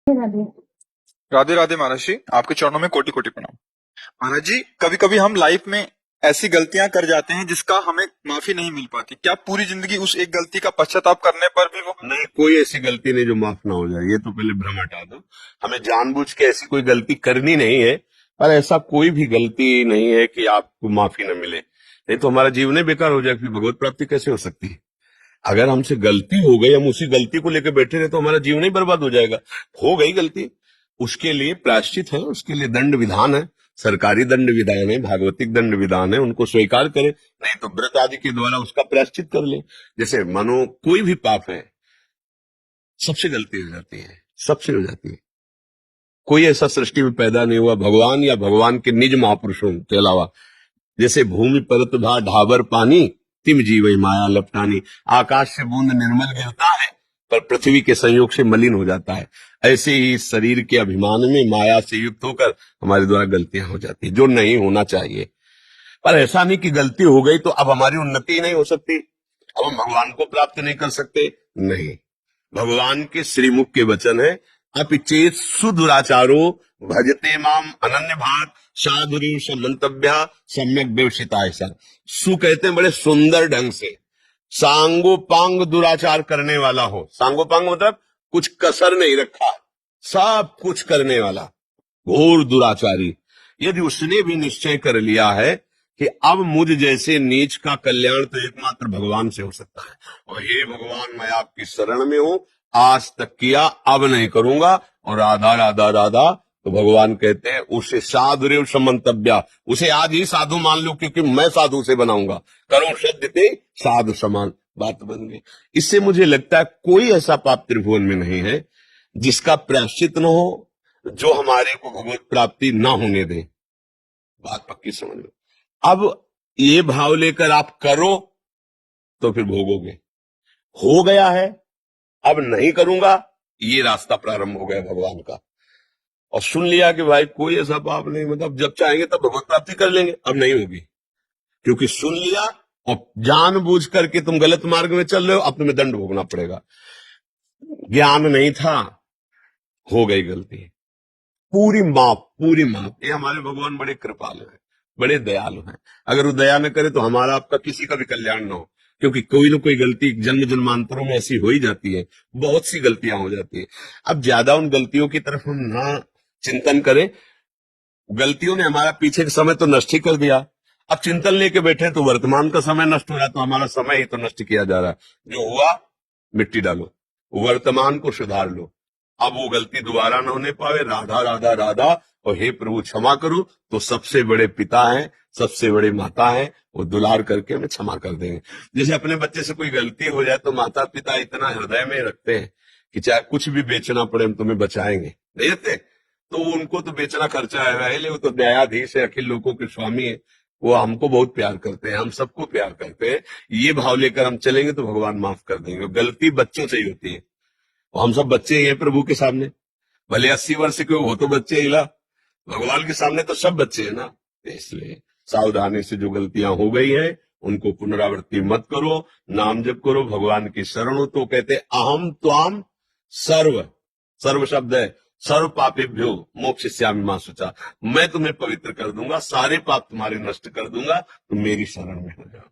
राधे। राधे राधे महाराज जी, आपके चरणों में कोटि कोटि प्रणाम। महाराज जी, कभी कभी हम लाइफ में ऐसी गलतियां कर जाते हैं जिसका हमें माफी नहीं मिल पाती। क्या पूरी जिंदगी उस एक गलती का पश्चाताप करने पर भी वो नहीं, कोई ऐसी गलती नहीं जो माफ ना हो जाए। ये तो पहले भ्रम हटा दो। हमें जानबूझ के ऐसी कोई गलती करनी नहीं है, पर ऐसा कोई भी गलती नहीं है कि आपको माफी न मिले। नहीं तो हमारा जीवन ही बेकार हो जाएगा। फिर भगवत प्राप्ति कैसे हो सकती है? अगर हमसे गलती हो गई, हम उसी गलती को लेकर बैठे रहे तो हमारा जीवन ही बर्बाद हो जाएगा। हो गई गलती, उसके लिए प्रायश्चित है, उसके लिए दंड विधान है। सरकारी दंड विधान है, भागवतिक दंड विधान है, उनको स्वीकार करें। नहीं तो व्रत आदि के द्वारा उसका प्रायश्चित कर ले। जैसे मानो कोई भी पाप है, सबसे गलती हो जाती है, सबसे हो जाती है। कोई ऐसा सृष्टि में पैदा नहीं हुआ भगवान या भगवान के निज महापुरुषों के अलावा। जैसे भूमि परत भा ढाबर पानी, तिम जीवई माया लपटानी। आकाश से बूंद निर्मल गिरता है, पर पृथ्वी के संयोग से मलिन हो जाता है। ऐसे ही इस शरीर के अभिमान में माया से युक्त होकर हमारे द्वारा गलतियां हो जाती है, जो नहीं होना चाहिए। पर ऐसा नहीं कि गलती हो गई तो अब हमारी उन्नति ही नहीं हो सकती, अब हम भगवान को प्राप्त नहीं कर सकते। नहीं, भगवान के श्रीमुख के वचन है, अपिचेत सुदुराचारो भजते माम अनन्य भाग साधुरी समंतव्या सम्यक व्यवसिता। ऐसा सु कहते हैं बड़े सुंदर ढंग से। सांगोपांग दुराचार करने वाला हो, सांगोपांग मतलब कुछ कसर नहीं रखा, सब कुछ करने वाला घोर दुराचारी। यदि उसने भी निश्चय कर लिया है कि अब मुझ जैसे नीच का कल्याण तो एकमात्र भगवान से हो सकता है, और हे भगवान मैं आपकी शरण में हूं, आज तक किया अब नहीं करूंगा, और राधा राधा राधा, तो भगवान कहते हैं उसे साधुरेव समंतव्या, उसे आज ही साधु मान लो, क्योंकि मैं साधु से बनाऊंगा। करो सद्यते साधु समान, बात बन गई। इससे मुझे लगता है कोई ऐसा पाप त्रिभुवन में नहीं है जिसका प्रायश्चित न हो, जो हमारे को भगवत प्राप्ति ना होने दे। बात पक्की समझ लो। अब ये भाव लेकर आप करो तो फिर भोगोगे। हो गया है, अब नहीं करूंगा, ये रास्ता प्रारंभ हो गया भगवान का। और सुन लिया कि भाई कोई ऐसा पाप नहीं, मतलब जब चाहेंगे तब भगवत प्राप्ति कर लेंगे, अब नहीं होगी, क्योंकि सुन लिया और जानबूझ करके तुम गलत मार्ग में चल रहे हो, अब तुम्हें दंड भोगना पड़ेगा। ज्ञान नहीं था, हो गई गलती, पूरी माफ, पूरी माफ। ये हमारे भगवान बड़े कृपालु हैं, बड़े दयालु हैं। अगर वो दया न करे तो हमारा आपका किसी का भी कल्याण न हो, क्योंकि कोई ना कोई गलती जन्म जन्मांतरों में ऐसी हो ही जाती है, बहुत सी गलतियां हो जाती है। अब ज्यादा उन गलतियों की तरफ हम ना चिंतन करें। गलतियों ने हमारा पीछे का समय तो नष्ट ही कर दिया, अब चिंतन लेके बैठे तो वर्तमान का समय नष्ट हो रहा है, तो हमारा समय ही तो नष्ट किया जा रहा है। जो हुआ मिट्टी डालो, वर्तमान को सुधार लो, अब वो गलती दोबारा न होने पावे। राधा राधा राधा, और हे प्रभु क्षमा करो, तो सबसे बड़े पिता हैं, सबसे बड़े माता हैं, वो दुलार करके हमें क्षमा कर देंगे। जैसे अपने बच्चे से कोई गलती हो जाए तो माता पिता इतना हृदय में रखते हैं कि चाहे कुछ भी बेचना पड़े हम तुम्हें बचाएंगे, नहीं देते? तो उनको तो बेचना खर्चा है, वो तो न्यायाधीश है, अखिल लोगों के स्वामी है, वो हमको बहुत प्यार करते हैं, हम सबको प्यार करते हैं। ये भाव लेकर हम चलेंगे तो भगवान माफ कर देंगे। गलती बच्चों से ही होती है, और हम सब बच्चे ही हैं प्रभु के सामने। भले 80 वर्ष के हो तो बच्चे हिला, भगवान के सामने तो सब बच्चे हैं ना। इसलिए सावधानी से जो गलतियां हो गई है उनको पुनरावृत्ति मत करो, नाम जप करो, भगवान की शरण हो। तो कहते अहम त्वाम सर्व, सर्व शब्द है, सर्व पापेभ्यो मोक्षयिष्यामि मा शुचा, मैं तुम्हें पवित्र कर दूंगा, सारे पाप तुम्हारे नष्ट कर दूंगा, तुम मेरी शरण में हो जाओ।